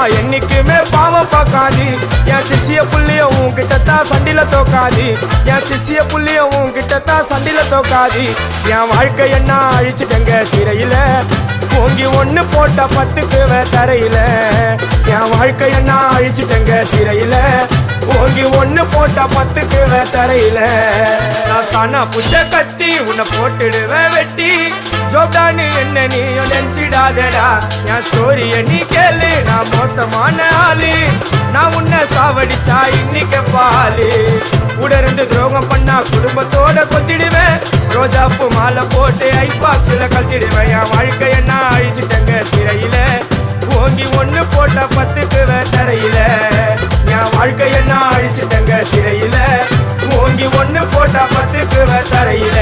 அம்மா என்னைக்குமே பாவம் பார்க்காது என் சிசிய புள்ளிய உன்கிட்டத்தான் சண்டில தோக்காது என் சிசிய புள்ளிய உன்கிட்டத்தான் சண்டில தோக்காது என் வாழ்க்கை என்ன அழிச்சிட்டங்க சிறையில ஓங்கி ஒண்ணு போட்ட 10க்கு தரையில என் வாழ்க்கை என்ன அழிச்சிட்டங்க சிறையில ஓங்கி ஒண்ணு போட்ட 10க்கு தரையில நான் சானா புஷ கத்தி உன்னை போட்டுடுவேன் வெட்டி ஜோப்டானு என்ன நீ நினைச்சிடாதடா என் ஸ்டோரிய நீ கேளு நான் மோசமான ஆளு நான் உன்னை சாவடிச்சா இன்னைக்கு பாலு உடருந்து துரோகம் பண்ணா குடும்பத்தோட கொத்திடுவேன் ரோஜாப்பு மாலை போட்டு ஐஸ் பாக்ஸ்ல கழட்டிடுவேன் என் வாழ்க்கை என்ன அழிச்சிட்டங்க சிறையில ஓங்கி ஒண்ணு போட்ட 10க்கு தரையில என் வாழ்க்கை என்ன அழிச்சிட்டங்க சிறையில ஓங்கி ஒண்ணு போட்ட 10க்கு தரையில